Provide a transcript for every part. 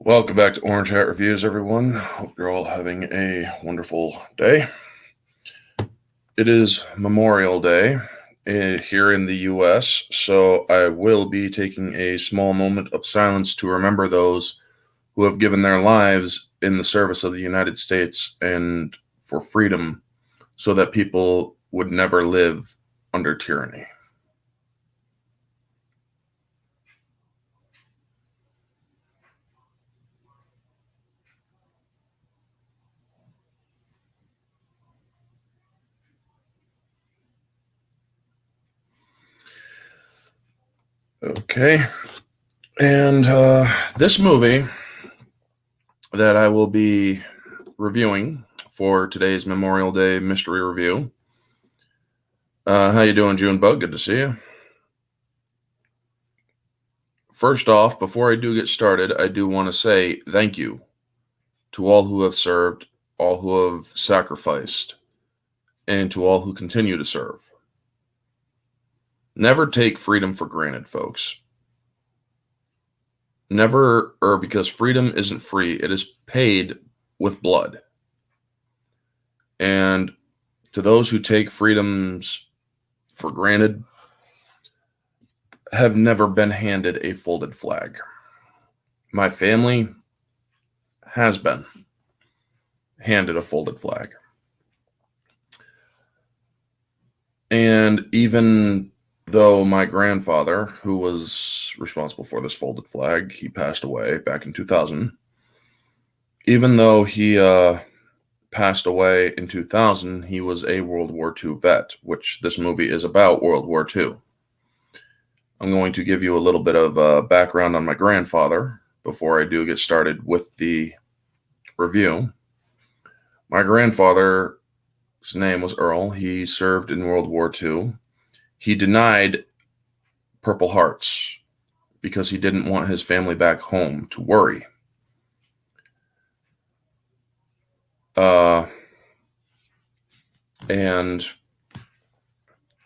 Welcome back to Orange Hat Reviews, everyone. Hope you're all having a wonderful day. It is Memorial Day here in the U.S., so I will be taking a small moment of silence to remember those who have given their lives in the service of the United States and for freedom so that people would never live under tyranny. Okay, and this movie that I will be reviewing for today's Memorial Day mystery review. How you doing, Junebug? Good to see you. First off, before I do get started, I do want to say thank you to all who have served, all who have sacrificed, and to all who continue to serve. Never take freedom for granted, folks. Never, because freedom isn't free, it is paid with blood. And to those who take freedoms for granted, have never been handed a folded flag. My family has been handed a folded flag. And even though my grandfather, who was responsible for this folded flag, he passed away back in 2000. Even though he passed away in 2000, he was a World War II vet, which this movie is about World War II. I'm going to give you a little bit of background on my grandfather before I do get started with the review. My grandfather's name was Earl. He served in World War II. He denied Purple Hearts because he didn't want his family back home to worry. And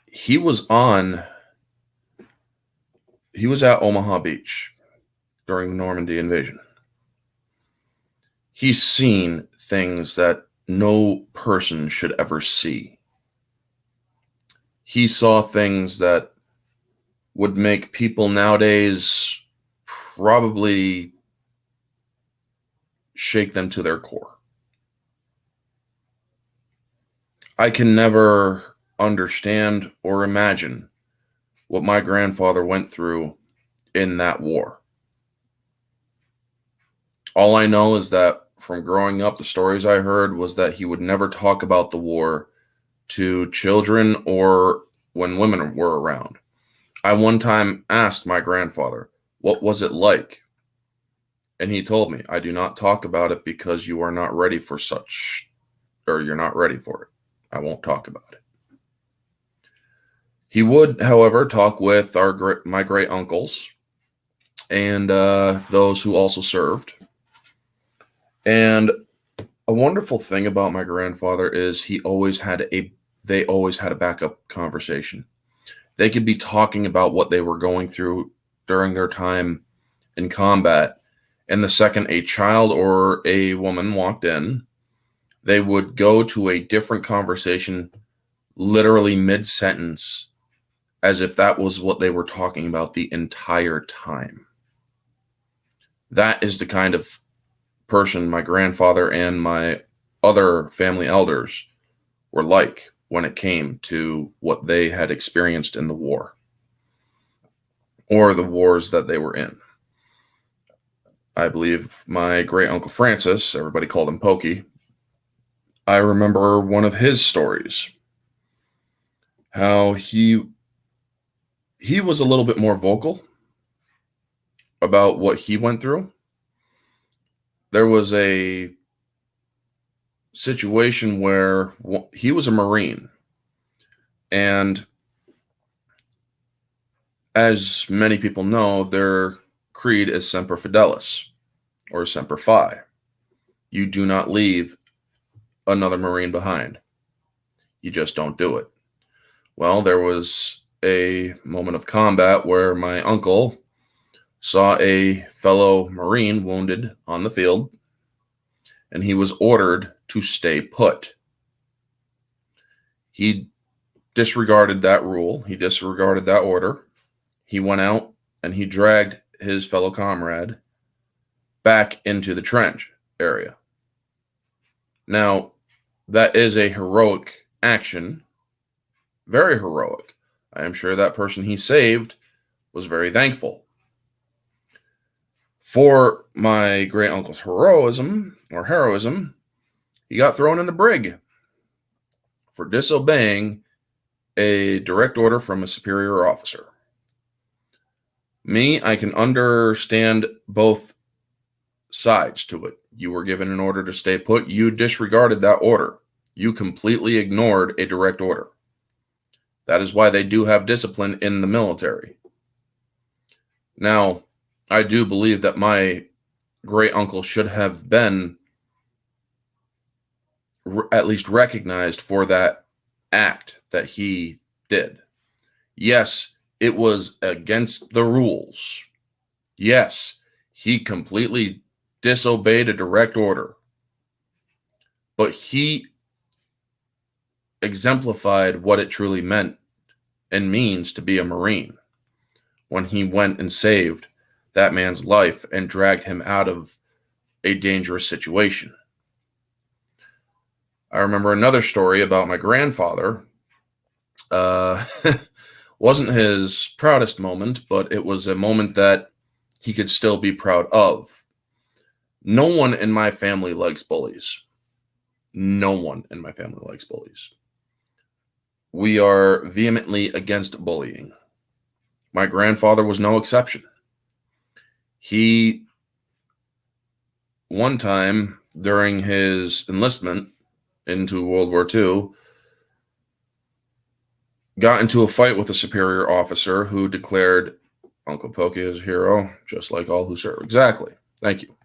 he was at Omaha Beach during the Normandy invasion. He's seen things that no person should ever see. He saw things that would make people nowadays probably shake them to their core. I can never understand or imagine what my grandfather went through in that war. All I know is that from growing up, the stories I heard was that he would never talk about the war to children or when women were around. I one time asked my grandfather, "What was it like?" And he told me, "I do not talk about it because you are not ready for such, or you're not ready for it. I won't talk about it." He would, however, talk with my great uncles and those who also served. And a wonderful thing about my grandfather is they always had a backup conversation. They could be talking about what they were going through during their time in combat, and the second a child or a woman walked in, they would go to a different conversation literally mid-sentence, as if that was what they were talking about the entire time. That is the kind of person my grandfather and my other family elders were like when it came to what they had experienced in the war or the wars that they were in. I believe my great uncle Francis, everybody called him Pokey, I remember one of his stories, how he was a little bit more vocal about what he went through. There was a situation where he was a Marine, and as many people know, their creed is Semper Fidelis, or Semper Fi. You do not leave another Marine behind. You just don't do it. Well, there was a moment of combat where my uncle saw a fellow Marine wounded on the field, and he was ordered to stay put. He disregarded that rule. He disregarded that order. He went out and he dragged his fellow comrade back into the trench area. Now, that is a heroic action, very heroic. I am sure that person he saved was very thankful. For my great uncle's heroism, he got thrown in the brig for disobeying a direct order from a superior officer. Me, I can understand both sides to it. You were given an order to stay put. You disregarded that order. You completely ignored a direct order. That is why they do have discipline in the military. Now, I do believe that my great uncle should have been at least recognized for that act that he did. Yes, it was against the rules. Yes, he completely disobeyed a direct order. But he exemplified what it truly meant and means to be a Marine when he went and saved that man's life and dragged him out of a dangerous situation. I remember another story about my grandfather. Wasn't his proudest moment, but it was a moment that he could still be proud of. No one in my family likes bullies. No one in my family likes bullies. We are vehemently against bullying. My grandfather was no exception. He, one time during his enlistment into World War II, got into a fight with a superior officer who declared Uncle Pokey as a hero, just like all who serve. Exactly. Thank you.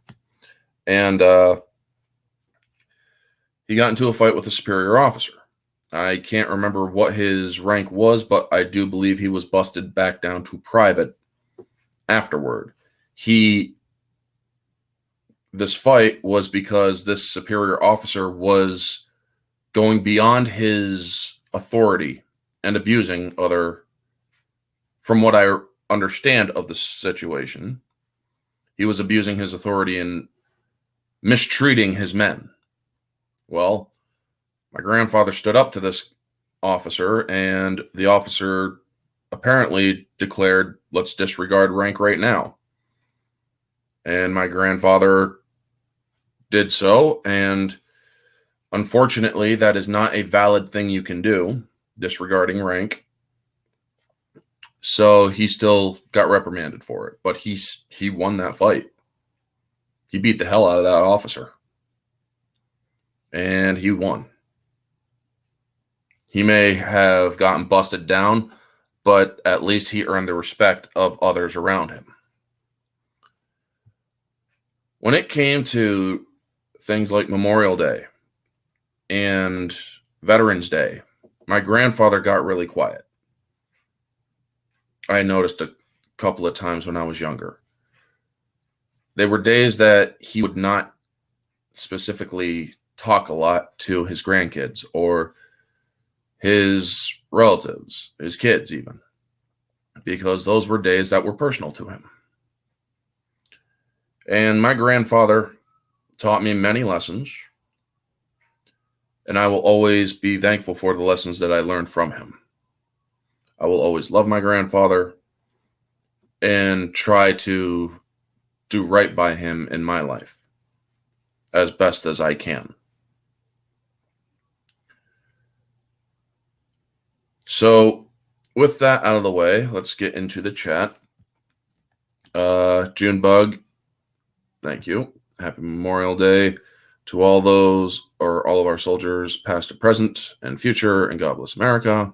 And he got into a fight with a superior officer. I can't remember what his rank was, but I do believe he was busted back down to private afterward. This fight was because this superior officer was going beyond his authority and abusing other, from what I understand of the situation, he was abusing his authority and mistreating his men. Well, my grandfather stood up to this officer, and the officer apparently declared, let's disregard rank right now. And my grandfather did so, and unfortunately, that is not a valid thing you can do, disregarding rank. So he still got reprimanded for it, but he won that fight. He beat the hell out of that officer, and he won. He may have gotten busted down, but at least he earned the respect of others around him. When it came to things like Memorial Day and Veterans Day, my grandfather got really quiet. I noticed a couple of times when I was younger. They were days that he would not specifically talk a lot to his grandkids or his relatives, his kids even, because those were days that were personal to him. And my grandfather taught me many lessons, and I will always be thankful for the lessons that I learned from him. I will always love my grandfather and try to do right by him in my life as best as I can. So with that out of the way, let's get into the chat. Junebug, thank you. Happy Memorial Day to all those, or all of our soldiers, past and present and future, and God bless America.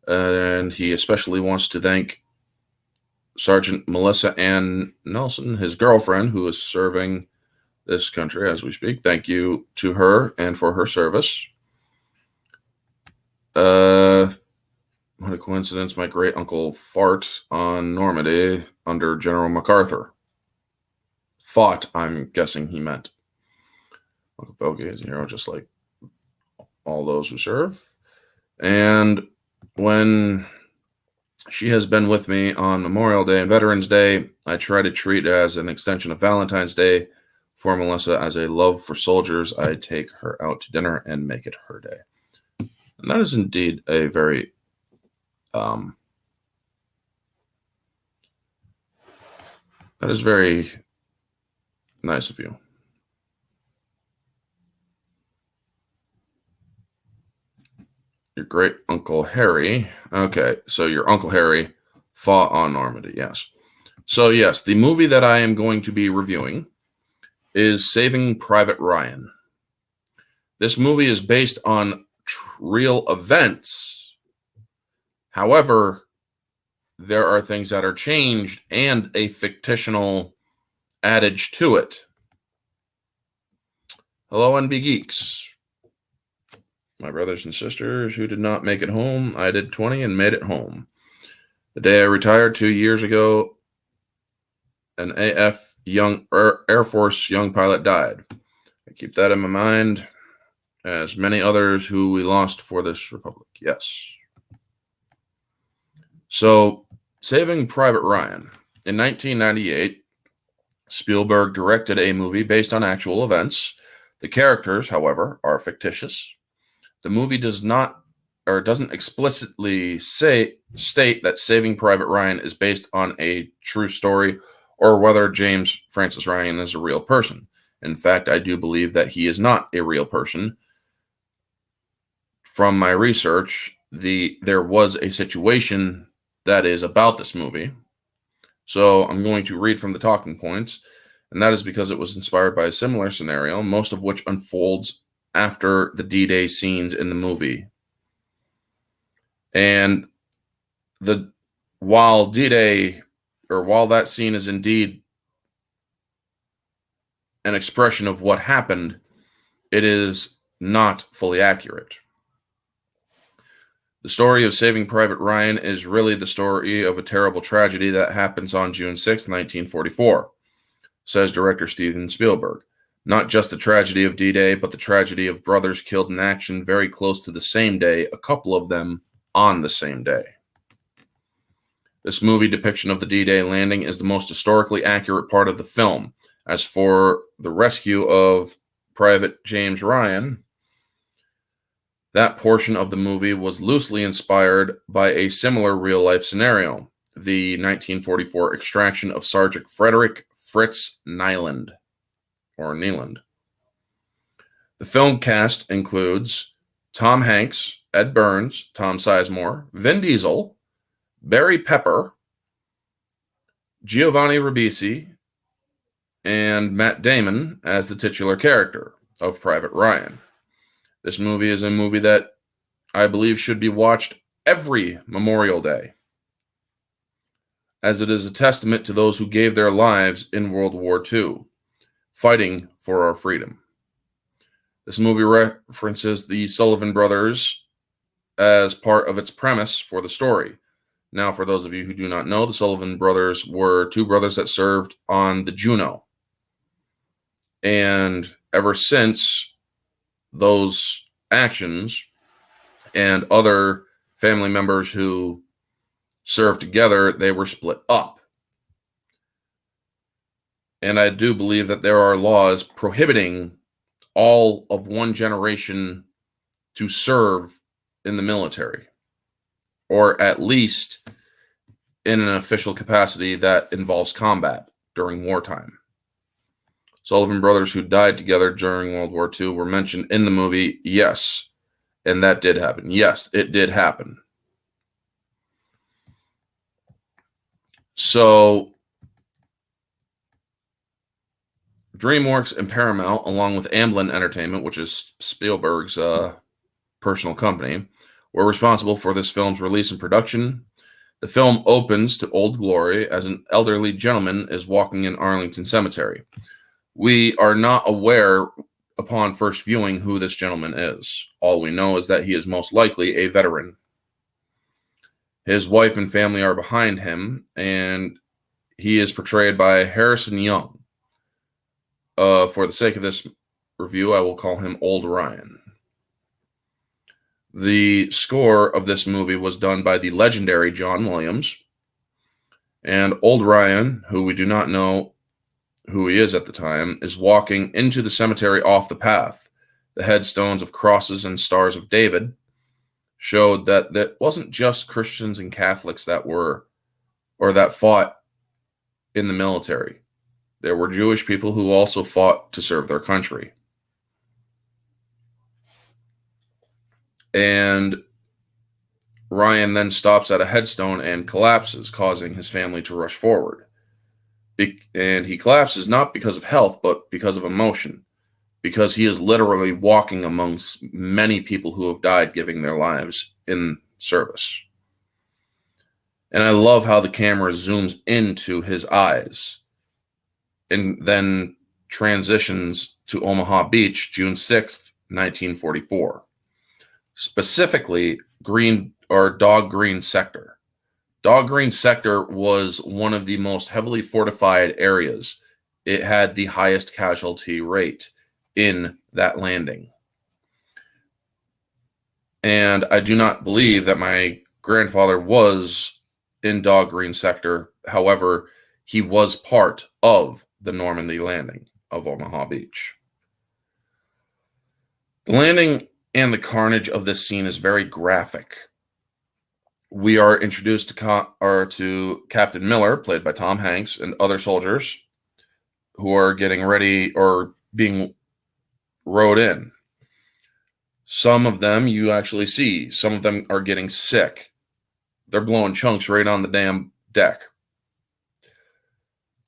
And he especially wants to thank Sergeant Melissa Ann Nelson, his girlfriend, who is serving this country as we speak. Thank you to her and for her service. What a coincidence, my great uncle fought on Normandy under General MacArthur. Fought, I'm guessing he meant. Uncle Belgi is a hero just like all those who serve. And when she has been with me on Memorial Day and Veterans Day, I try to treat it as an extension of Valentine's Day. For Melissa, as a love for soldiers, I take her out to dinner and make it her day. And that is indeed a very that is very nice of you. Your great Uncle Harry. Okay, so your Uncle Harry fought on Normandy, yes. So, yes, the movie that I am going to be reviewing is Saving Private Ryan. This movie is based on real events. However, there are things that are changed and a fictional adage to it. Hello, NB Geeks. My brothers and sisters who did not make it home, I did 20 and made it home. The day I retired 2 years ago, an AF Air Force young pilot died. I keep that in my mind, as many others who we lost for this republic. Yes. So, Saving Private Ryan. In 1998, Spielberg directed a movie based on actual events. The characters, however, are fictitious. The movie doesn't explicitly state that Saving Private Ryan is based on a true story or whether James Francis Ryan is a real person. In fact, I do believe that he is not a real person. From my research, there was a situation that is about this movie. So I'm going to read from the talking points, and that is because it was inspired by a similar scenario, most of which unfolds after the D-Day scenes in the movie. And while that scene is indeed an expression of what happened, it is not fully accurate. The story of Saving Private Ryan is really the story of a terrible tragedy that happens on June 6, 1944, says director Steven Spielberg. Not just the tragedy of D-Day, but the tragedy of brothers killed in action very close to the same day, a couple of them on the same day. This movie depiction of the D-Day landing is the most historically accurate part of the film. As for the rescue of Private James Ryan, that portion of the movie was loosely inspired by a similar real-life scenario, the 1944 extraction of Sergeant Frederick Fritz Nyland. The film cast includes Tom Hanks, Ed Burns, Tom Sizemore, Vin Diesel, Barry Pepper, Giovanni Ribisi, and Matt Damon as the titular character of Private Ryan. This movie is a movie that I believe should be watched every Memorial Day, as it is a testament to those who gave their lives in World War II, fighting for our freedom. This movie references the Sullivan brothers as part of its premise for the story. Now, for those of you who do not know, the Sullivan brothers were two brothers that served on the Juno. And ever since those actions and other family members who served together, they were split up. And I do believe that there are laws prohibiting all of one generation to serve in the military, or at least in an official capacity that involves combat during wartime. Sullivan brothers who died together during World War II were mentioned in the movie, yes, and that did happen. Yes, it did happen. So, DreamWorks and Paramount, along with Amblin Entertainment, which is Spielberg's personal company, were responsible for this film's release and production. The film opens to Old Glory as an elderly gentleman is walking in Arlington Cemetery. We are not aware upon first viewing who this gentleman is. All we know is that he is most likely a veteran. His wife and family are behind him, and he is portrayed by Harrison Young. For the sake of this review, I will call him Old Ryan. The score of this movie was done by the legendary John Williams. And Old Ryan, who we do not know who he is at the time, is walking into the cemetery off the path. The headstones of crosses and stars of David showed that that wasn't just Christians and Catholics that were, or that fought in the military. There were Jewish people who also fought to serve their country. And Ryan then stops at a headstone and collapses, causing his family to rush forward. And he collapses not because of health, but because of emotion, because he is literally walking amongst many people who have died giving their lives in service. And I love how the camera zooms into his eyes and then transitions to Omaha Beach, June 6th, 1944. Specifically, Dog Green Sector. Dog Green Sector was one of the most heavily fortified areas. It had the highest casualty rate in that landing. And I do not believe that my grandfather was in Dog Green Sector. However, he was part of the Normandy landing of Omaha Beach. The landing and the carnage of this scene is very graphic. We are introduced to Captain Miller, played by Tom Hanks, and other soldiers who are getting ready or being rowed in. Some of them you actually see. Some of them are getting sick. They're blowing chunks right on the damn deck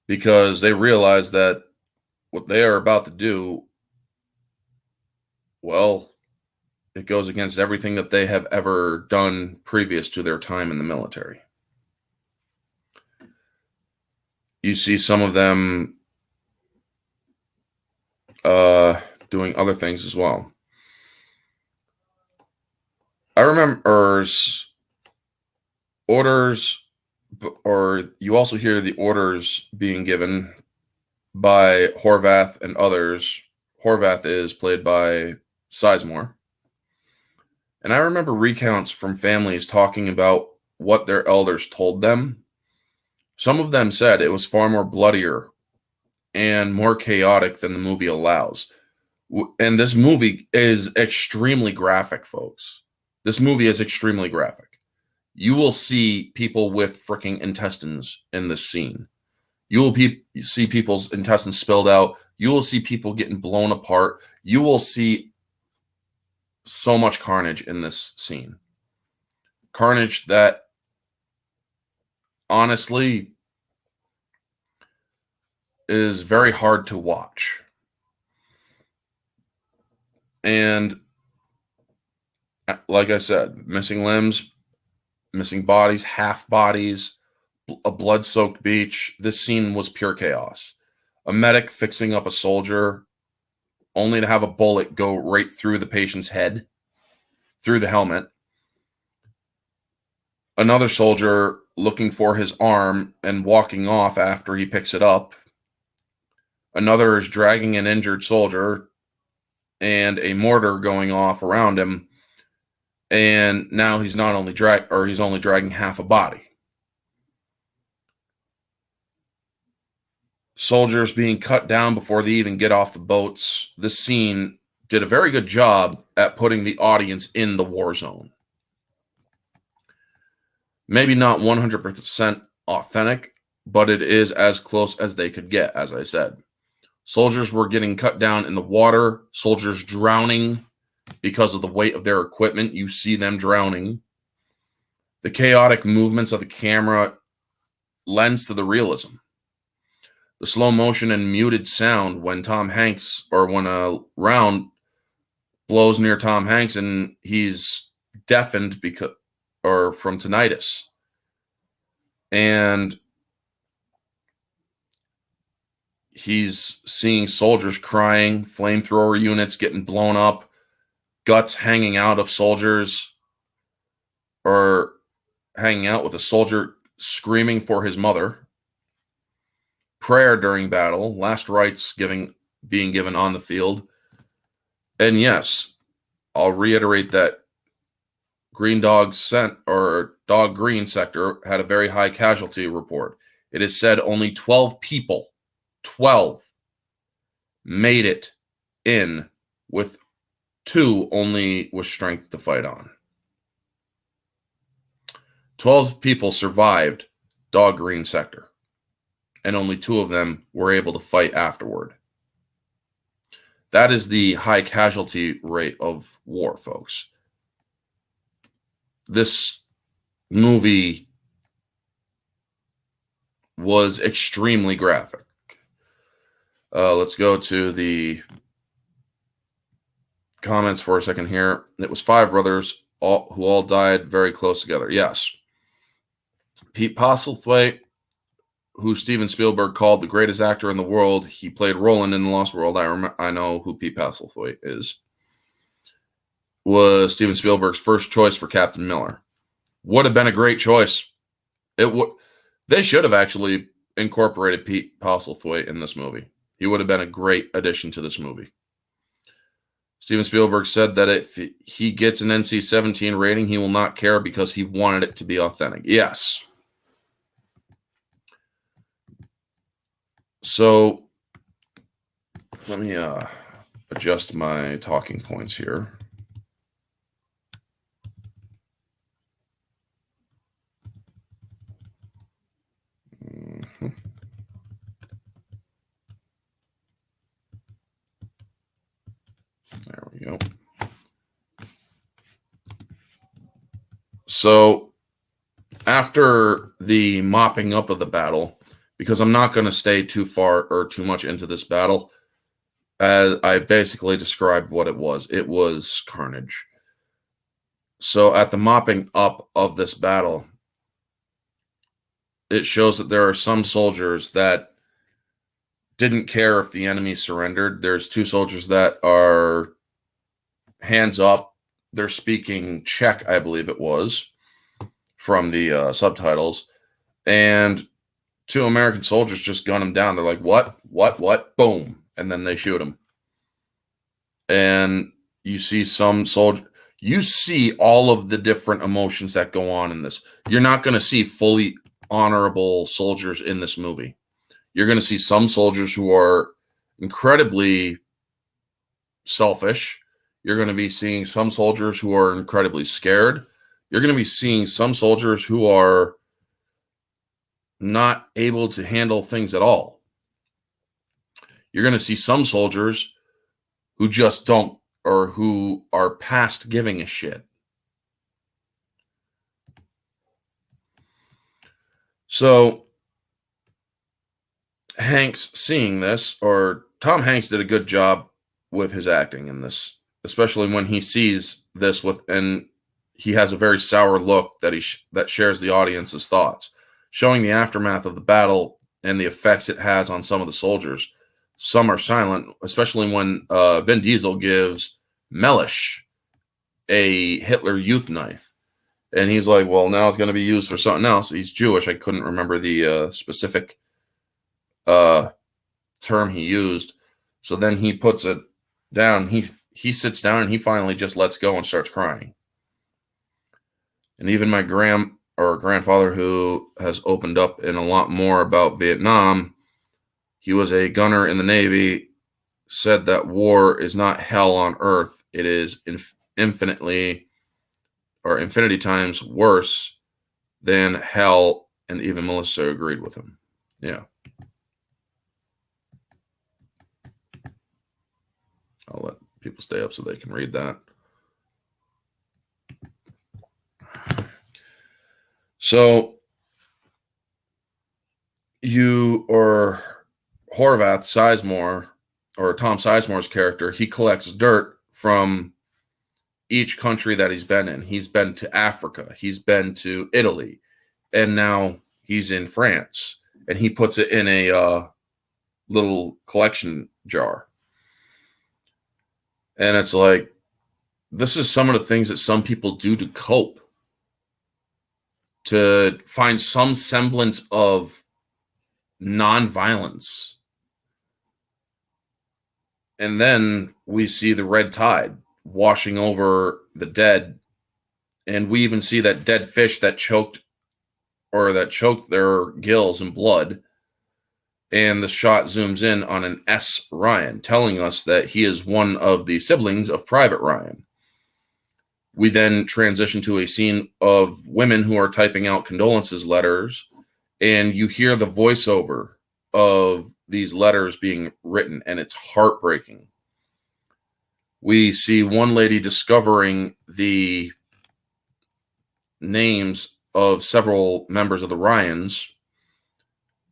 because they realize that what they are about to do, well, it goes against everything that they have ever done previous to their time in the military. You see some of them doing other things as well. I remember orders, or you also hear the orders being given by Horvath and others. Horvath is played by Sizemore. And I remember recounts from families talking about what their elders told them. Some of them said it was far more bloodier and more chaotic than the movie allows. And this movie is extremely graphic, folks. This movie is extremely graphic. You will see people with freaking intestines in this scene. You will see people's intestines spilled out. You will see people getting blown apart. You will see so much carnage in this scene. Carnage that, honestly, is very hard to watch. And like I said, missing limbs, missing bodies, half bodies, a blood-soaked beach. This scene was pure chaos. A medic fixing up a soldier only to have a bullet go right through the patient's head, through the helmet. Another soldier looking for his arm and walking off after he picks it up. Another is dragging an injured soldier and a mortar going off around him. And now he's not only he's only dragging half a body. Soldiers being cut down before they even get off the boats. This scene did a very good job at putting the audience in the war zone. Maybe not 100% authentic, but it is as close as they could get, as I said. Soldiers were getting cut down in the water. Soldiers drowning because of the weight of their equipment. You see them drowning. The chaotic movements of the camera lends to the realism. The slow motion and muted sound when Tom Hanks, or when a round blows near Tom Hanks and he's deafened from tinnitus. And he's seeing soldiers crying, flamethrower units getting blown up, guts hanging out of soldiers, or hanging out with a soldier screaming for his mother, prayer during battle, last rites being given on the field. And yes, I'll reiterate that Green Dog Dog Green sector had a very high casualty report. It is said only 12 people, 12, made it in, with 2 only with strength to fight on. 12 people survived Dog Green sector, and only 2 of them were able to fight afterward. That is the high casualty rate of war, folks. This movie was extremely graphic. Let's go to the comments for a second here. It was 5 brothers who all died very close together. Yes. Pete Postlethwaite, who Steven Spielberg called the greatest actor in the world, he played Roland in The Lost World. I know who Pete Postlethwaite is. Was Steven Spielberg's first choice for Captain Miller. Would have been a great choice. They should have actually incorporated Pete Postlethwaite in this movie. He would have been a great addition to this movie. Steven Spielberg said that if he gets an NC-17 rating, he will not care because he wanted it to be authentic. Yes. So let me adjust my talking points here. There we go. So after the mopping up of the battle, because I'm not going to stay too far or too much into this battle, as I basically described what it was. It was carnage. So at the mopping up of this battle, it shows that there are some soldiers that didn't care if the enemy surrendered. There's 2 soldiers that are hands up. They're speaking Czech, I believe it was, from the subtitles. And 2 American soldiers just gun him down. They're like, what? Boom. And then they shoot him. And you see some soldier. You see all of the different emotions that go on in this. You're not going to see fully honorable soldiers in this movie. You're going to see some soldiers who are incredibly selfish. You're going to be seeing some soldiers who are incredibly scared. You're going to be seeing some soldiers who are not able to handle things at all. You're going to see some soldiers who just don't, or who are past giving a shit. So Hanks seeing this, or Tom Hanks did a good job with his acting in this, especially when he sees this and he has a very sour look that shares the audience's thoughts, showing the aftermath of the battle and the effects it has on some of the soldiers. Some are silent, especially when Vin Diesel gives Mellish a Hitler Youth knife. And he's like, well, now it's going to be used for something else. He's Jewish. I couldn't remember the specific term he used. So then he puts it down. He sits down and he finally just lets go and starts crying. And even my grandfather, who has opened up in a lot more about Vietnam, he was a gunner in the Navy, said that war is not hell on earth. It is infinity times worse than hell. And even Melissa agreed with him. Yeah. I'll let people stay up so they can read that. So Horvath Sizemore, or Tom Sizemore's character, he collects dirt from each country that he's been in. He's been to Africa, he's been to Italy, and now he's in France. And he puts it in a little collection jar. And it's like, this is some of the things that some people do to cope. to find some semblance of nonviolence. And then we see the red tide washing over the dead. And we even see that dead fish that choked their gills in blood. And the shot zooms in on an S. Ryan, telling us that he is one of the siblings of Private Ryan. We then transition to a scene of women who are typing out condolences letters, and you hear the voiceover of these letters being written, and it's heartbreaking. We see one lady discovering the names of several members of the Ryans.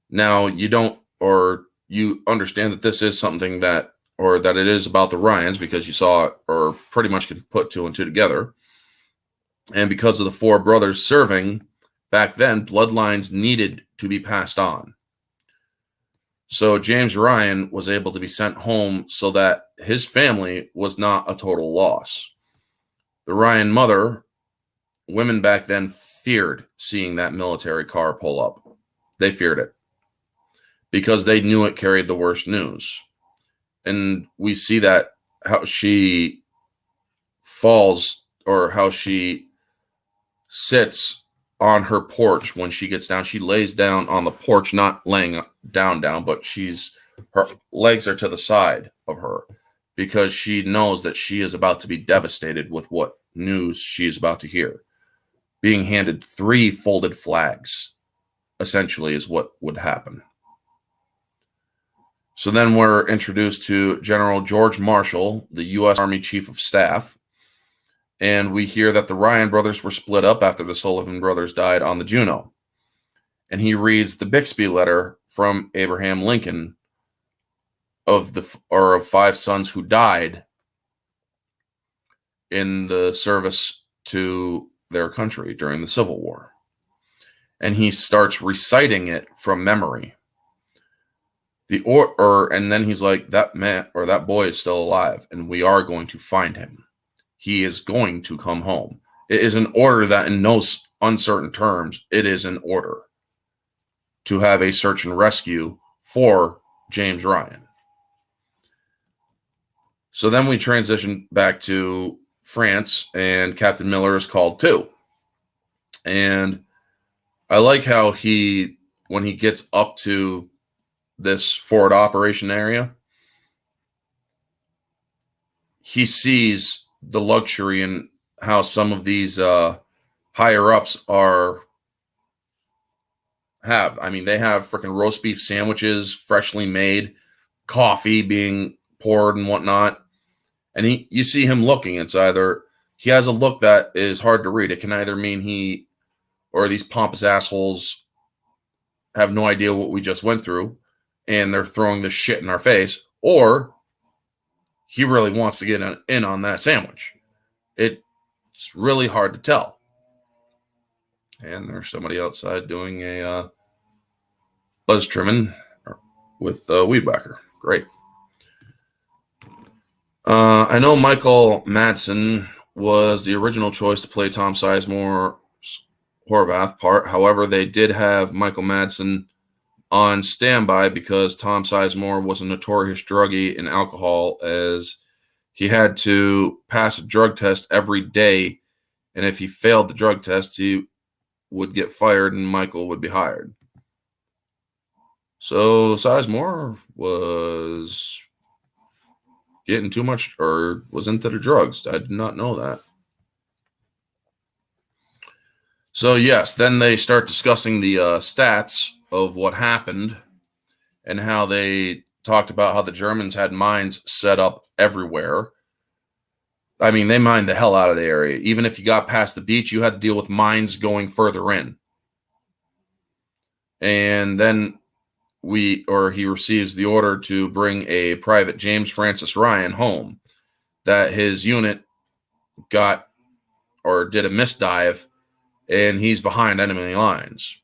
Now, you understand that this is something that it is about the Ryans because you saw it, or pretty much can put two and two together. And because of the four brothers serving back then, bloodlines needed to be passed on. So James Ryan was able to be sent home so that his family was not a total loss. The Ryan mother, women back then feared seeing that military car pull up. They feared it because they knew it carried the worst news. And we see that how she falls, or how she sits on her porch when she gets down. She lays down on the porch, not laying down, but her legs are to the side of her because she knows that she is about to be devastated with what news she is about to hear. Being handed 3 folded flags, essentially, is what would happen. So then we're introduced to General George Marshall, the U.S. Army Chief of Staff, and we hear that the Ryan brothers were split up after the Sullivan brothers died on the Juno. And he reads the Bixby letter from Abraham Lincoln of 5 sons who died in the service to their country during the Civil War. And he starts reciting it from memory. And then he's like, that man or that boy is still alive, and we are going to find him. He is going to come home. It is an order that, in no uncertain terms, it is an order to have a search and rescue for James Ryan. So then we transition back to France, and Captain Miller is called too. And I like how when he gets up to this forward operation area, he sees the luxury in how some of these higher ups have. I mean, they have freaking roast beef sandwiches, freshly made, coffee being poured and whatnot. And you see him looking. It's either he has a look that is hard to read. It can either mean he or these pompous assholes have no idea what we just went through, and they're throwing this shit in our face, or he really wants to get in on that sandwich. It's really hard to tell. And there's somebody outside doing a buzz trimming with weed whacker. Great. I know Michael Madsen was the original choice to play Tom Sizemore's Horvath part. However, they did have Michael Madsen on standby because Tom Sizemore was a notorious druggie in alcohol, as he had to pass a drug test every day, and if he failed the drug test, he would get fired and Michael would be hired. So Sizemore was getting too much, or was into the drugs. I did not know that. So yes, then they start discussing the stats of what happened and how they talked about how the Germans had mines set up everywhere. I mean, they mined the hell out of the area. Even if you got past the beach, you had to deal with mines going further in. And then he receives the order to bring a Private James Francis Ryan home, that his unit did a misdive, and he's behind enemy lines.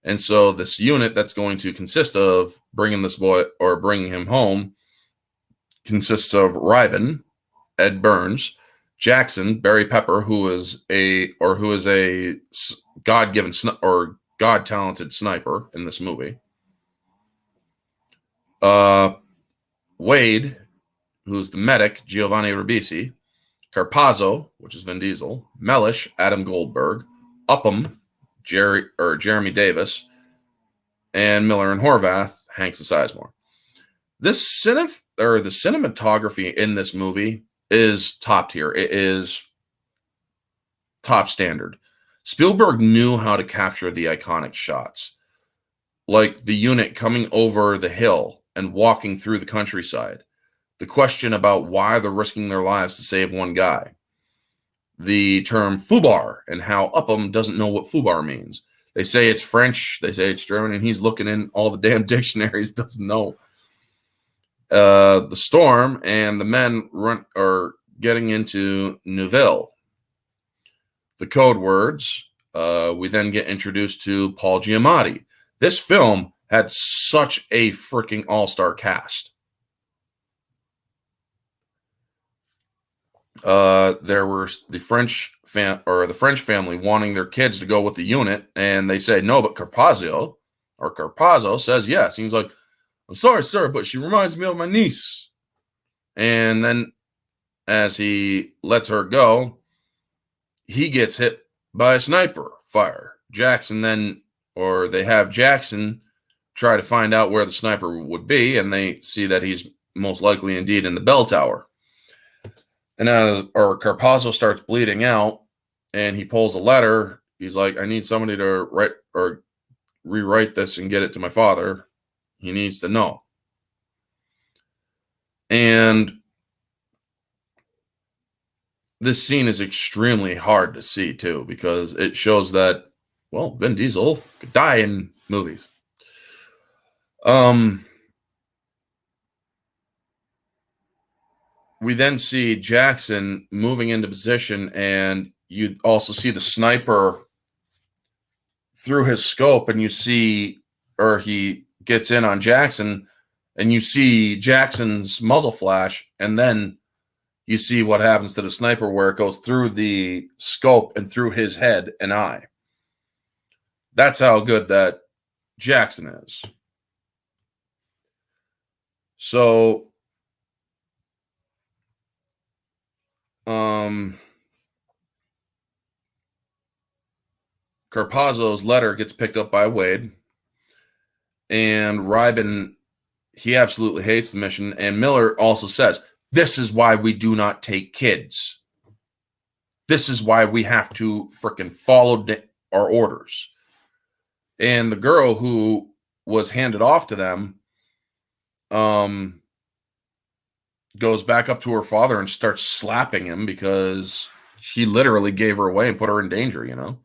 And so this unit that's going to consist of bringing this boy, or bringing him home, consists of Ryben, Ed Burns, Jackson, Barry Pepper, who is a God-given or God-talented sniper in this movie. Wade, who's the medic, Giovanni Ribisi. Carpazzo, which is Vin Diesel. Mellish, Adam Goldberg. Upham, Jeremy Davis. And Miller and Horvath, Hanks and Sizemore. The cinematography in this movie is top tier. It is top standard. Spielberg knew how to capture the iconic shots, like the unit coming over the hill and walking through the countryside. The question about why they're risking their lives to save one guy. The term foobar and how Upham doesn't know what foobar means. They say it's French, they say it's German, and he's looking in all the damn dictionaries, doesn't know. The storm and the men are getting into Neuville. The code words, we then get introduced to Paul Giamatti. This film had such a freaking all-star cast. There were the French family wanting their kids to go with the unit, and they say no, but Carpazzo says yes. He's like, I'm sorry, sir, but she reminds me of my niece. And then as he lets her go, he gets hit by a sniper fire. They have Jackson try to find out where the sniper would be, and they see that he's most likely indeed in the bell tower. And Carpazzo starts bleeding out, and he pulls a letter. He's like, I need somebody to write or rewrite this and get it to my father. He needs to know. And this scene is extremely hard to see, too, because it shows that, well, Vin Diesel could die in movies. We then see Jackson moving into position, and you also see the sniper through his scope, and he gets in on Jackson, and you see Jackson's muzzle flash, and then you see what happens to the sniper where it goes through the scope and through his head and eye. That's how good that Jackson is. So, Carpazzo's letter gets picked up by Wade, and Ryben, he absolutely hates the mission, and Miller also says, this is why we do not take kids. This is why we have to frickin' follow our orders. And the girl who was handed off to them goes back up to her father and starts slapping him because he literally gave her away and put her in danger, you know?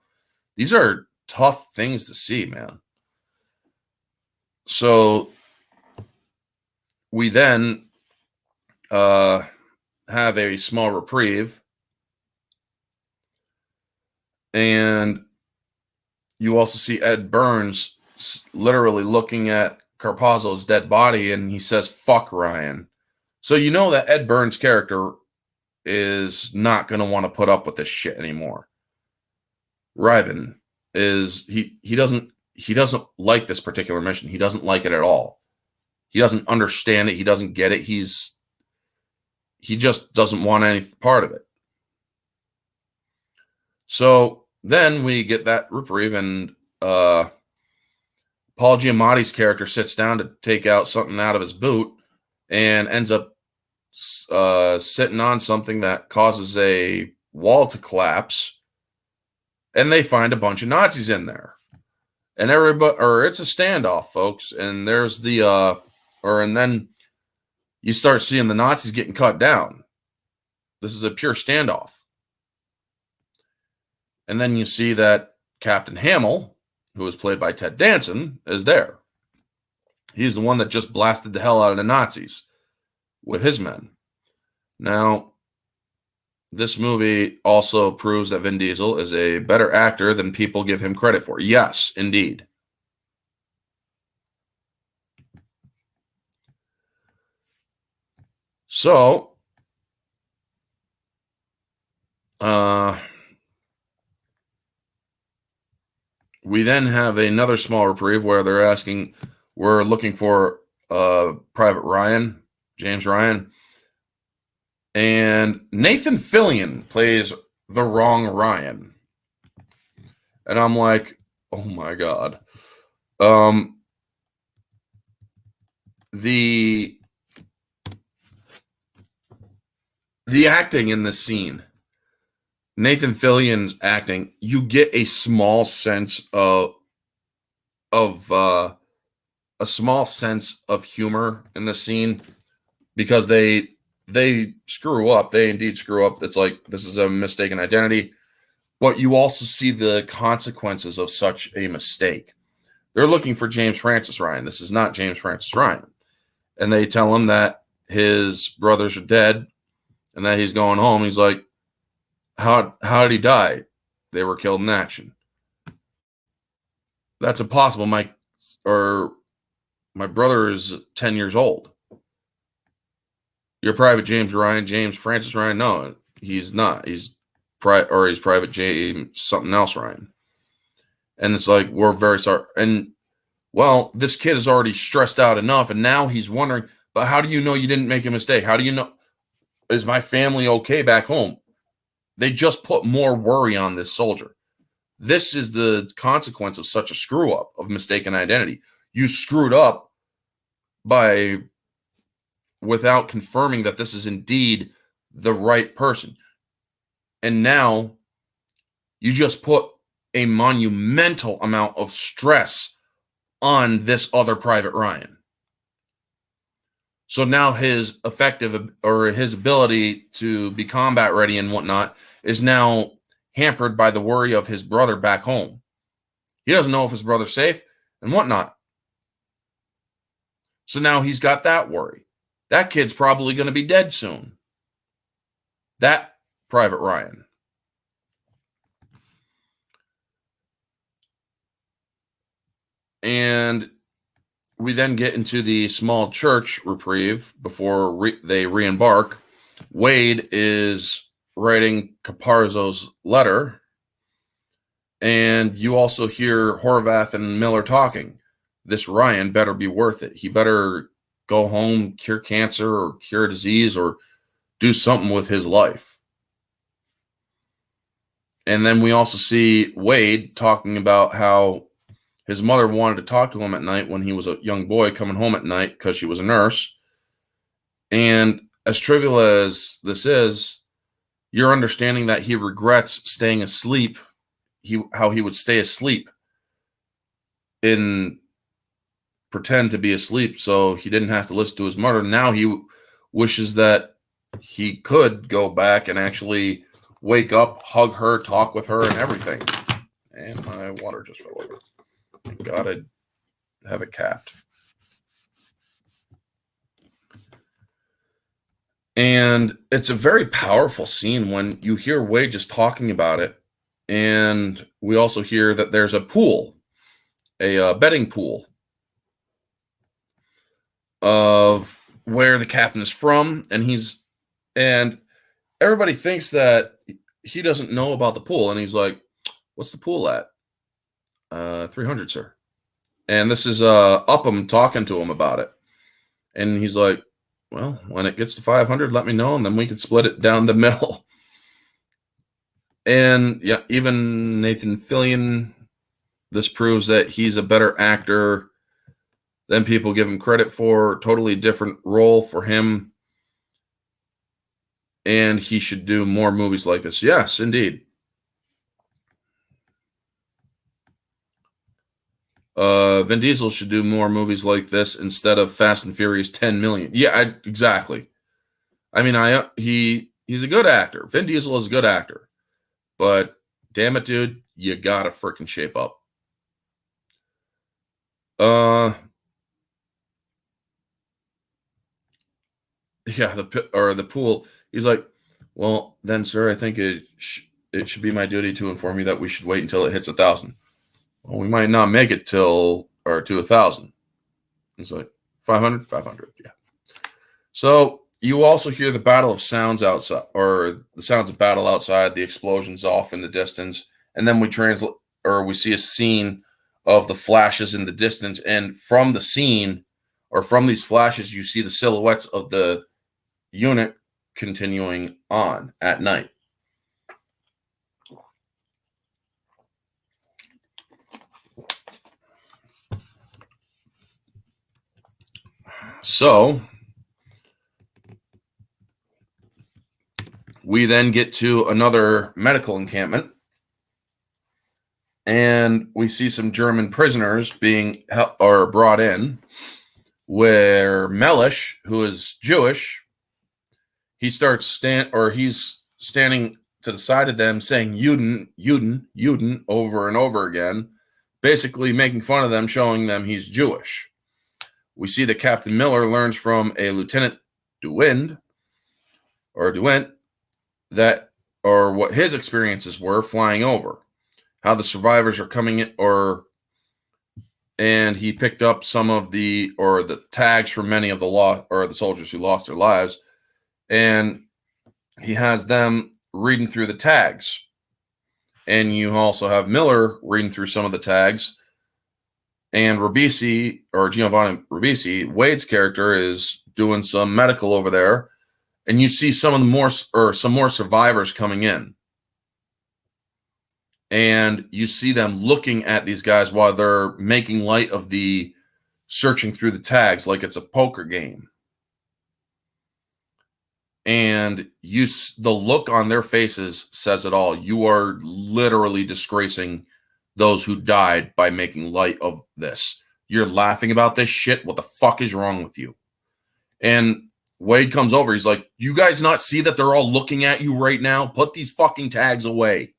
These are tough things to see, man. So we then have a small reprieve, and you also see Ed Burns literally looking at Carpazzo's dead body, and he says, fuck Ryan. So you know that Ed Burns' character is not going to want to put up with this shit anymore. Ryben he doesn't like this particular mission. He doesn't like it at all. He doesn't understand it. He doesn't get it. He just doesn't want any part of it. So then we get that reprieve, and Paul Giamatti's character sits down to take out something out of his boot and ends up sitting on something that causes a wall to collapse, and they find a bunch of Nazis in there. And it's a standoff, folks. And there's and then you start seeing the Nazis getting cut down. This is a pure standoff. And then you see that Captain Hamill, who is played by Ted Danson, is there. He's the one that just blasted the hell out of the Nazis with his men. Now, this movie also proves that Vin Diesel is a better actor than people give him credit for. Yes, indeed. So, We then have another small reprieve where they're asking, we're looking for Private Ryan, James Ryan, and Nathan Fillion plays the wrong Ryan. And I'm like, oh my God. The acting in this scene, Nathan Fillion's acting, you get a small sense of a small sense of humor in the scene because they screw up. They indeed screw up. It's like this is a mistaken identity, but you also see the consequences of such a mistake. They're looking for James Francis Ryan. This is not James Francis Ryan. And they tell him that his brothers are dead and that he's going home. He's like, how did he die? They were killed in action. That's impossible. My brother is 10 years old. You're Private James Ryan, James Francis Ryan. No, he's not. He's Private James something else Ryan. And it's like, we're very sorry. And well, this kid is already stressed out enough, and now he's wondering, but how do you know you didn't make a mistake? How do you know? Is my family okay back home? They just put more worry on this soldier. This is the consequence of such a screw up of mistaken identity. You screwed up without confirming that this is indeed the right person. And now you just put a monumental amount of stress on this other Private Ryan. So now his ability to be combat ready and whatnot is now hampered by the worry of his brother back home. He doesn't know if his brother's safe and whatnot. So now he's got that worry. That kid's probably going to be dead soon. That Private Ryan. And we then get into the small church reprieve before they re-embark. Wade is writing Caparzo's letter, and you also hear Horvath and Miller talking. This Ryan better be worth it. He better go home, cure cancer or cure a disease or do something with his life. And then we also see Wade talking about how his mother wanted to talk to him at night when he was a young boy coming home at night because she was a nurse. And as trivial as this is, you're understanding that he regrets staying asleep, how he would stay asleep and pretend to be asleep so he didn't have to listen to his mother. Now he wishes that he could go back and actually wake up, hug her, talk with her, and everything. And my water just fell over. Thank God I have it capped. And it's a very powerful scene when you hear Wade just talking about it. And we also hear that there's a pool, a betting pool of where the captain is from. And everybody thinks that he doesn't know about the pool. And he's like, what's the pool at? 300, sir. And this is Upham talking to him about it. And he's like, well, when it gets to 500, let me know, and then we could split it down the middle. And yeah, even Nathan Fillion, this proves that he's a better actor than people give him credit for. Totally different role for him. And he should do more movies like this. Yes, indeed. Vin Diesel should do more movies like this instead of Fast and Furious 10 million. Yeah, exactly. I mean, he's a good actor. Vin Diesel is a good actor. But damn it, dude, you gotta freaking shape up. Yeah, the pool. He's like, well, then, sir, I think it should be my duty to inform you that we should wait until it hits 1,000. Well, we might not make it to 1,000. It's like 500, yeah. So you also hear the battle of sounds outside, or the sounds of battle outside, the explosions off in the distance, and then we translate. or we see a scene of the flashes in the distance, and from the scene or from these flashes, you see the silhouettes of the unit continuing on at night. So we then get to another medical encampment, and we see some German prisoners being brought in, where Mellish, who is Jewish, he's standing to the side of them saying Juden, Juden, Juden over and over again, basically making fun of them, showing them he's Jewish. We see that Captain Miller learns from a Lieutenant Duwent that, or what his experiences were flying over, how the survivors are coming in, and he picked up some of the tags from many of the soldiers who lost their lives, and he has them reading through the tags. And you also have Miller reading through some of the tags, and Ribisi, or Giovanni Ribisi, Wade's character, is doing some medical over there, and you see some more survivors coming in, and you see them looking at these guys while they're making light of the searching through the tags like it's a poker game. And the look on their faces says it all. You are literally disgracing those who died by making light of this. You're laughing about this shit. What the fuck is wrong with you? And Wade comes over. He's like, you guys not see that they're all looking at you right now? Put these fucking tags away.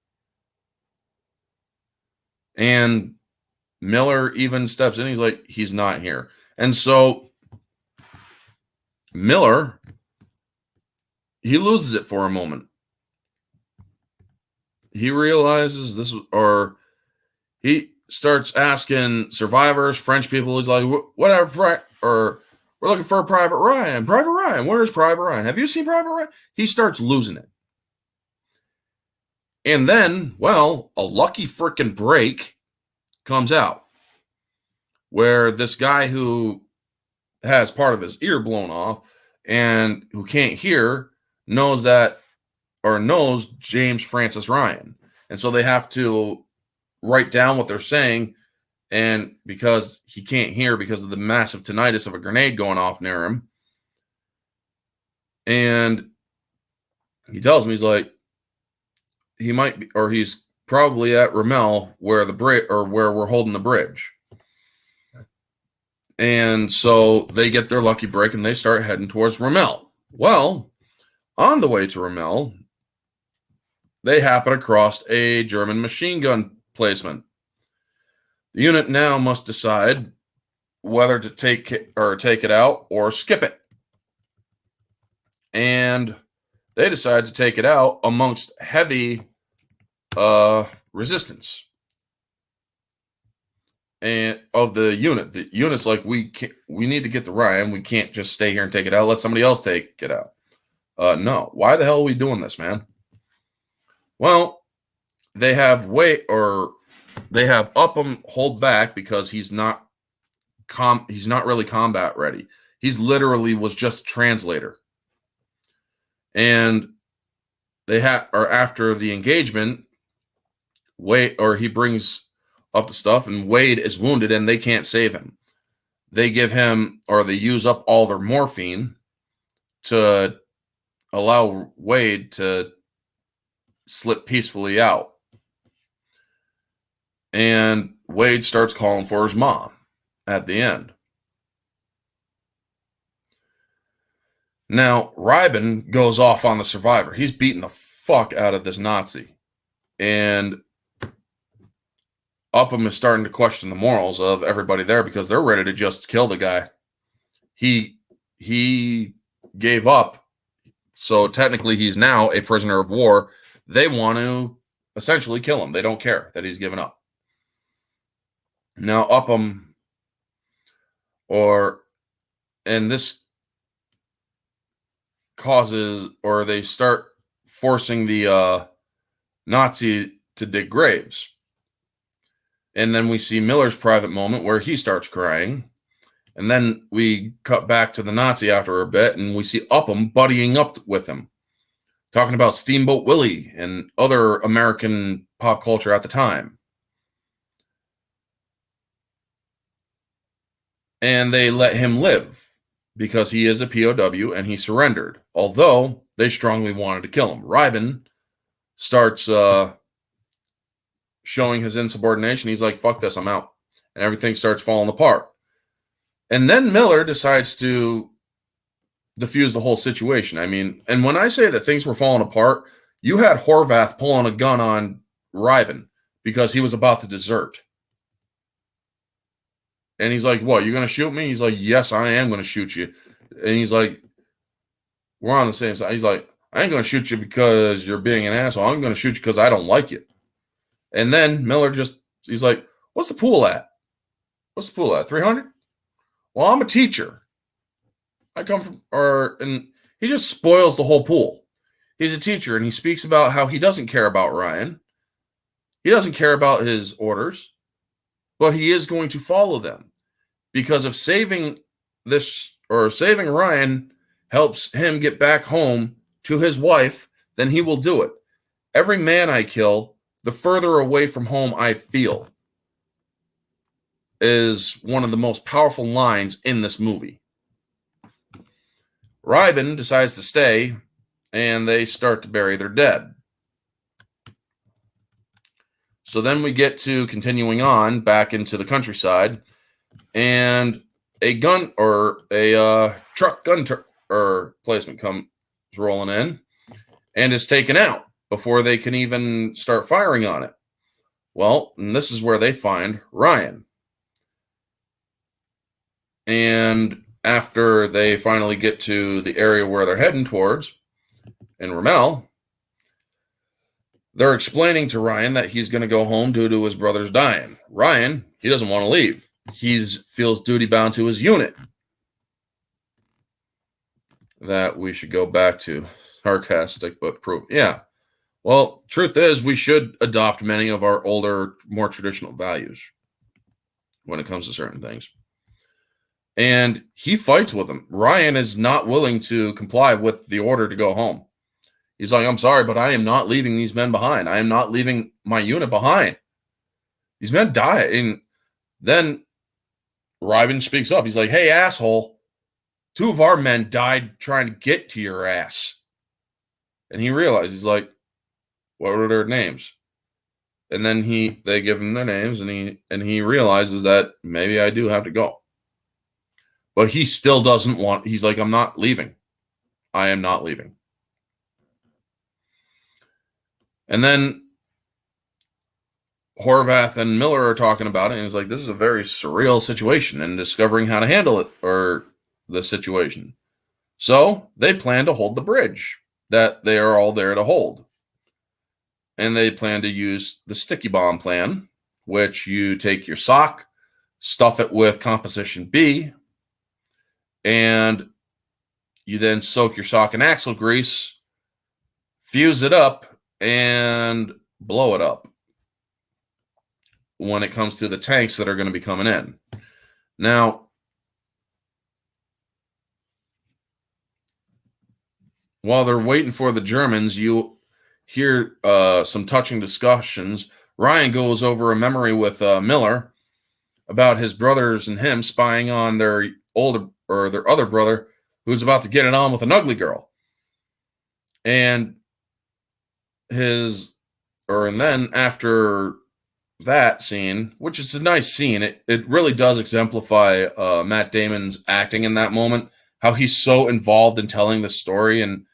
And Miller even steps in. He's like, he's not here. And so Miller, he loses it for a moment. He realizes he starts asking survivors, French people. He's like, whatever, or we're looking for Private Ryan. Private Ryan, where's Private Ryan? Have you seen Private Ryan? He starts losing it. And then, well, a lucky freaking break comes out where this guy who has part of his ear blown off and who can't hear knows James Francis Ryan. And so they have to write down what they're saying. And because he can't hear because of the massive tinnitus of a grenade going off near him. And he tells me, he's like, he might be, or he's probably at Rommel where we're holding the bridge. And so they get their lucky break and they start heading towards Rommel. Well, on the way to Rommel, they happen across a German machine gun placement. The unit now must decide whether to take it out or skip it. And they decide to take it out amongst heavy resistance and of the unit. The unit's like, we need to get the Ryan. We can't just stay here and take it out. Let somebody else take it out. No. Why the hell are we doing this, man? Well, they have Upham hold back because he's not really combat ready. He's literally was just a translator. And after the engagement, he brings up the stuff, and Wade is wounded and they can't save him. They use up all their morphine to allow Wade to slip peacefully out. And Wade starts calling for his mom at the end. Now, Reiben goes off on the survivor. He's beating the fuck out of this Nazi. And Upham is starting to question the morals of everybody there because they're ready to just kill the guy. He gave up. So technically he's now a prisoner of war. They want to essentially kill him. They don't care that he's given up. Now Upham, this causes, or they start forcing the Nazi to dig graves. And then we see Miller's private moment where he starts crying. And then we cut back to the Nazi after a bit, and we see Upham buddying up with him, talking about Steamboat Willie and other American pop culture at the time. And they let him live because he is a POW and he surrendered, although they strongly wanted to kill him. Reiben starts showing his insubordination. He's like, fuck this, I'm out. And everything starts falling apart. And then Miller decides to diffuse the whole situation. I mean, and when I say that things were falling apart, you had Horvath pulling a gun on Reiben because he was about to desert. And he's like, what, you're going to shoot me? He's like, yes, I am going to shoot you. And he's like, we're on the same side. He's like, I ain't going to shoot you because you're being an asshole. I'm going to shoot you because I don't like you. And then Miller he's like, what's the pool at? What's the pool at? 300? Well, I'm a teacher. I come from, and he just spoils the whole pool. He's a teacher, and he speaks about how he doesn't care about Ryan. He doesn't care about his orders, but he is going to follow them because if saving Ryan helps him get back home to his wife, then he will do it. Every man I kill, the further away from home I feel, is one of the most powerful lines in this movie. Reiben decides to stay, and they start to bury their dead. So then we get to continuing on back into the countryside, and a gun or a truck gun placement comes rolling in and is taken out before they can even start firing on it. Well, and this is where they find Ryan. And after they finally get to the area where they're heading towards, in Rommel, they're explaining to Ryan that he's going to go home due to his brother's dying. Ryan, he doesn't want to leave. He feels duty bound to his unit. That we should go back to sarcastic but proof. Yeah. Well, truth is, we should adopt many of our older, more traditional values when it comes to certain things. And he fights with him. Ryan is not willing to comply with the order to go home. He's like, I'm sorry, but I am not leaving these men behind. I am not leaving my unit behind. These men die. And then Reiben speaks up. He's like, hey, asshole, 2 of our men died trying to get to your ass. And he realizes, he's like, what were their names? And then they give him their names, and he realizes that maybe I do have to go. But he still doesn't want, he's like, I'm not leaving. I am not leaving. And then Horvath and Miller are talking about it, and he's like, this is a very surreal situation, and discovering how to handle it, or the situation. So they plan to hold the bridge that they are all there to hold. And they plan to use the sticky bomb plan, which you take your sock, stuff it with composition B, and you then soak your sock in axle grease, fuse it up, and blow it up when it comes to the tanks that are going to be coming in. Now, while they're waiting for the Germans, you hear some touching discussions. Ryan goes over a memory with Miller about his brothers and him spying on their other brother who's about to get it on with an ugly girl. And then after that scene, which is a nice scene, it really does exemplify Matt Damon's acting in that moment, how he's so involved in telling the story, and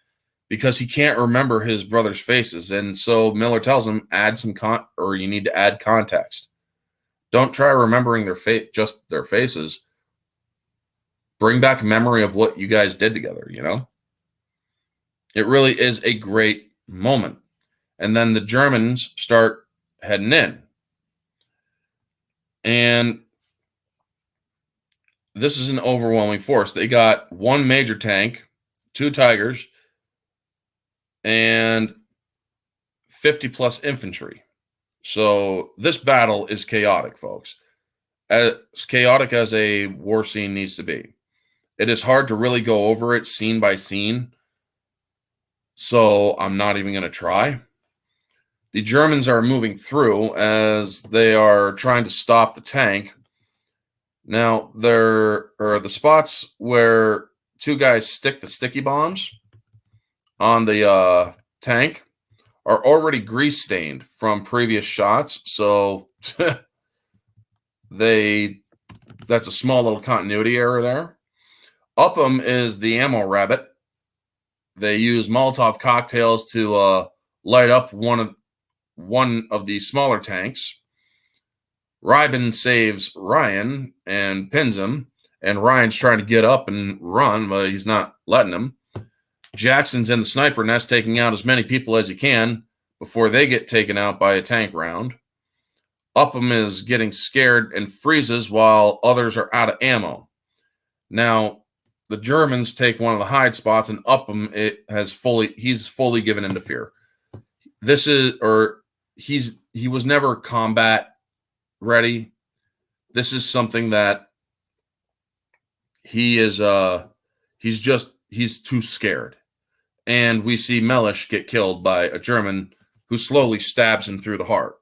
because he can't remember his brother's faces. And so Miller tells him, you need to add context. Don't try remembering just their faces. Bring back memory of what you guys did together, you know? It really is a great moment. And then the Germans start heading in. And this is an overwhelming force. They got 1 major tank, 2 Tigers, and 50 plus infantry. So this battle is chaotic, folks. As chaotic as a war scene needs to be. It is hard to really go over it scene by scene, so I'm not even going to try. The Germans are moving through as they are trying to stop the tank. Now, there are the spots where two guys stick the sticky bombs on the tank are already grease stained from previous shots, so that's a small little continuity error there. Upham is the ammo rabbit. They use Molotov cocktails to light up one of the smaller tanks. Ryben saves Ryan and pins him, and Ryan's trying to get up and run, but he's not letting him. Jackson's in the sniper nest taking out as many people as he can before they get taken out by a tank round. Upham is getting scared and freezes while others are out of ammo. Now, the Germans take one of the hide spots, and Upham he's fully given into fear. He was never combat ready. This is something that he's too scared. And we see Mellish get killed by a German who slowly stabs him through the heart.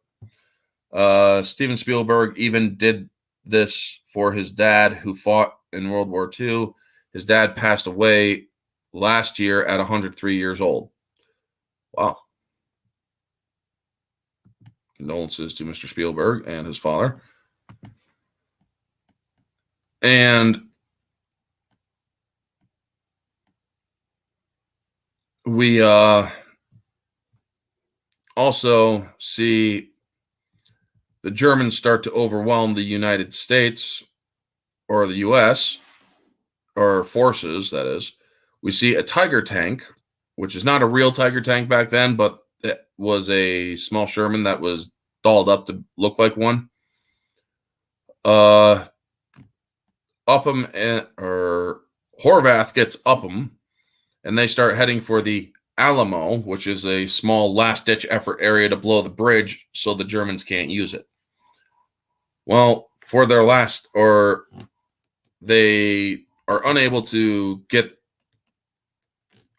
Steven Spielberg even did this for his dad, who fought in World War II. His dad passed away last year at 103 years old. Wow. Condolences to Mr. Spielberg and his father. And we also see the Germans start to overwhelm the United States, or the U.S., or forces, that is. We see a Tiger tank, which is not a real Tiger tank back then, but it was a small Sherman that was dolled up to look like one. Upham or Horvath gets Upham, and they start heading for the Alamo, which is a small last-ditch effort area to blow the bridge so the Germans can't use it. Well, for their they are unable to get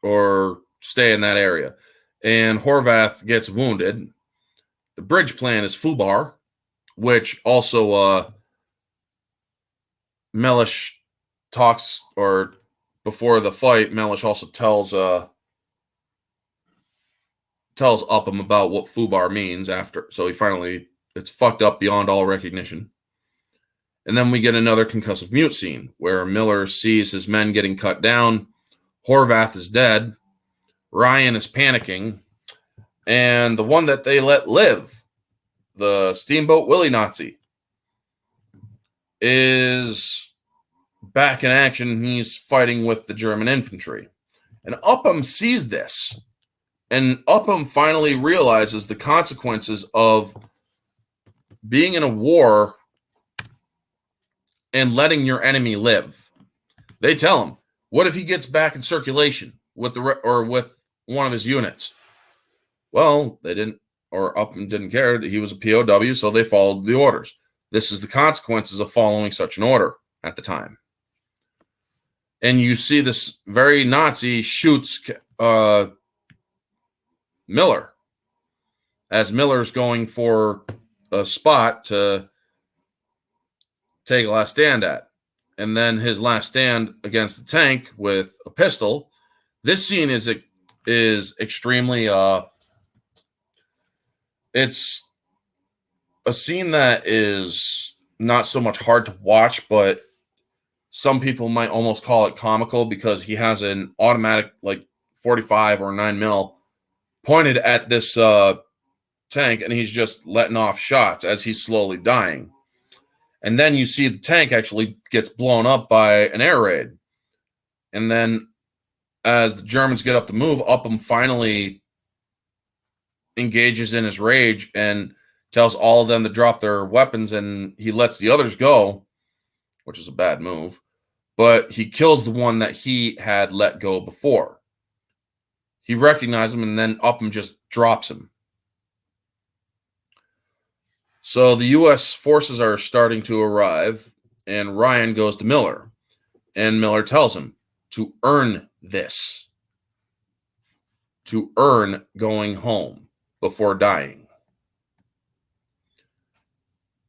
or stay in that area. And Horvath gets wounded. The bridge plan is Fubar, which also Mellish talks, or before the fight, Mellish also tells Upham about what Fubar means after. So it's fucked up beyond all recognition. And then we get another concussive mute scene where Miller sees his men getting cut down. Horvath is dead. Ryan is panicking. And the one that they let live, the Steamboat Willie Nazi, is back in action. He's fighting with the German infantry. And Upham sees this. And Upham finally realizes the consequences of being in a war and letting your enemy live. They tell him, what if he gets back in circulation with with one of his units? Well, they didn't, or Upham didn't care. He was a POW, so they followed the orders. This is the consequences of following such an order at the time. And you see this very Nazi shoots Miller as Miller's going for a spot to take a last stand at. And then his last stand against the tank with a pistol. This scene is extremely it's a scene that is not so much hard to watch, but some people might almost call it comical, because he has an automatic 45 or 9mm pointed at this tank, and he's just letting off shots as he's slowly dying. And then you see the tank actually gets blown up by an air raid. And then as the Germans get up to move, Upham finally engages in his rage and tells all of them to drop their weapons, and he lets the others go, which is a bad move. But he kills the one that he had let go before. He recognizes him, and then Upham just drops him. So the U.S. forces are starting to arrive, and Ryan goes to Miller, and Miller tells him to earn this, to earn going home before dying.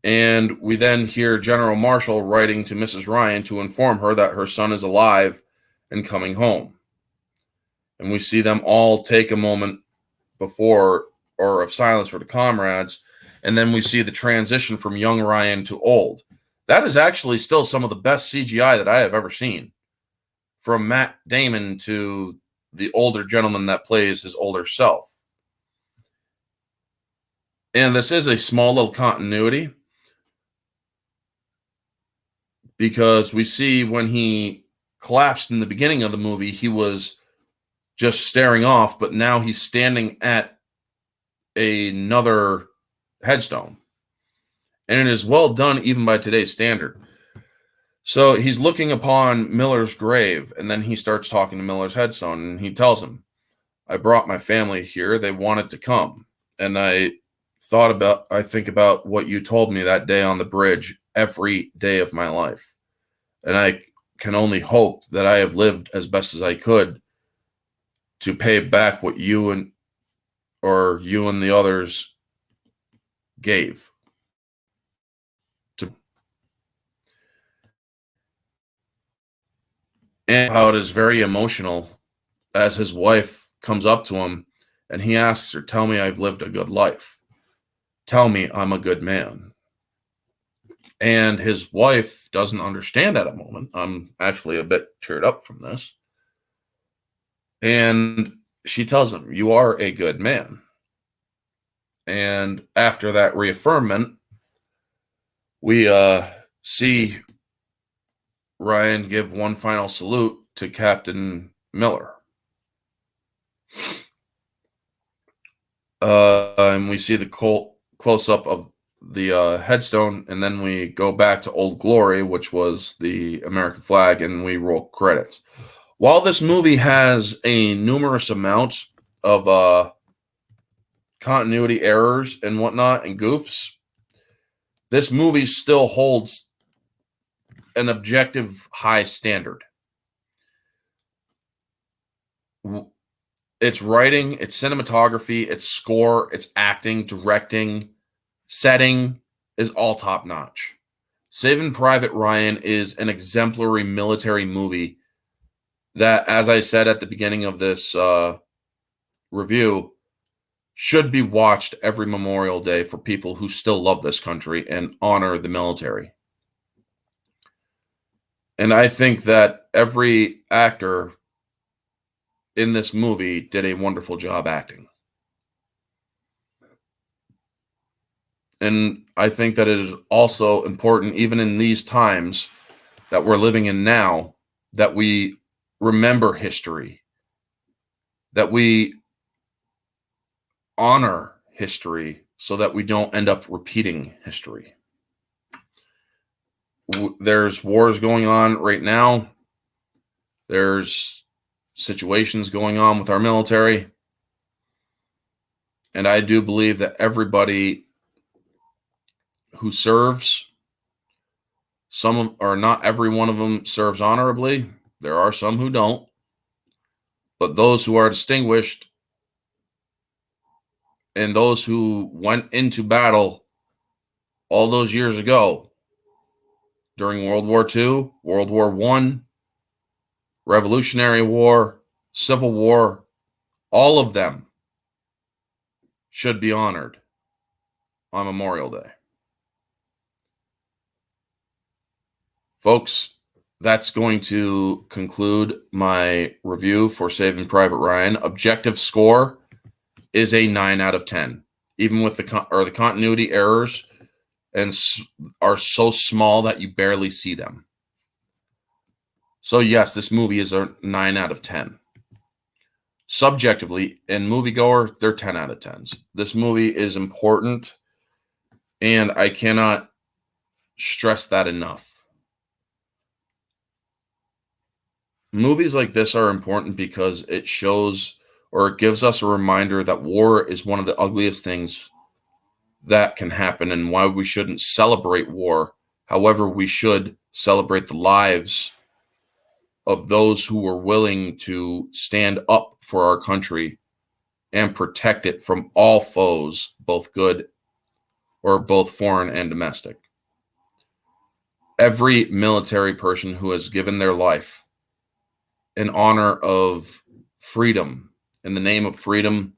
And we then hear General Marshall writing to Mrs. Ryan to inform her that her son is alive and coming home. And we see them all take a moment before or of silence for the comrades. And then we see the transition from young Ryan to old. That is actually still some of the best CGI that I have ever seen. From Matt Damon to the older gentleman that plays his older self. And this is a small little continuity, because we see when he collapsed in the beginning of the movie, he was just staring off, but now he's standing at another headstone. And it is well done even by today's standard. So he's looking upon Miller's grave, and then he starts talking to Miller's headstone, and he tells him, I brought my family here. They wanted to come. And I think about what you told me that day on the bridge every day of my life. And I can only hope that I have lived as best as I could to pay back what you and the others gave. And how it is very emotional as his wife comes up to him and he asks her, tell me I've lived a good life. Tell me I'm a good man. And his wife doesn't understand at a moment. I'm actually a bit cheered up from this. And she tells him, you are a good man. And after that reaffirmment, we see Ryan give one final salute to Captain Miller. And we see the close-up of the headstone, and then we go back to Old Glory, which was the American flag, and we roll credits. While this movie has a numerous amount of continuity errors and whatnot and goofs, this movie still holds an objective high standard. Its writing, its cinematography, its score, its acting, directing, setting is all top notch. Saving Private Ryan is an exemplary military movie that, as I said at the beginning of this review, should be watched every Memorial Day for people who still love this country and honor the military. And I think that every actor in this movie did a wonderful job acting. And I think that it is also important, even in these times that we're living in now, that we remember history, that we honor history so that we don't end up repeating history. There's wars going on right now. There's situations going on with our military. And I do believe that everybody who serves, not every one of them serves honorably. There are some who don't. But those who are distinguished and those who went into battle all those years ago during World War II, World War I, Revolutionary War, Civil War, all of them should be honored on Memorial Day. Folks, that's going to conclude my review for Saving Private Ryan. Objective score is a 9 out of 10, even with the continuity errors and are so small that you barely see them. So yes, this movie is a 9 out of 10. Subjectively, in moviegoer, they're 10 out of 10s. This movie is important, and I cannot stress that enough. Movies like this are important because it shows, or it gives us a reminder that war is one of the ugliest things that can happen and why we shouldn't celebrate war. However, we should celebrate the lives of those who were willing to stand up for our country and protect it from all foes, both good or both foreign and domestic. Every military person who has given their life in honor of freedom, in the name of freedom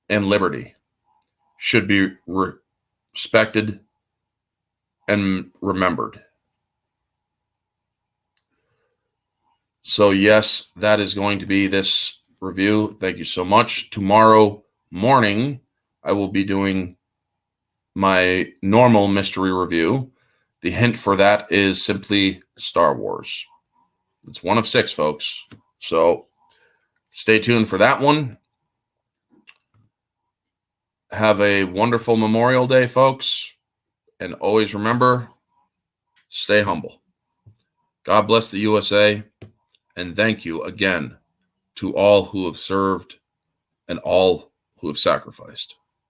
and liberty, should be respected and remembered. So yes, that is going to be this review. Thank you so much. Tomorrow morning, I will be doing my normal mystery review. The hint for that is simply Star Wars. It's one of 6, folks. So stay tuned for that one. Have a wonderful Memorial Day, folks. And always remember, stay humble. God bless the USA. And thank you again to all who have served and all who have sacrificed.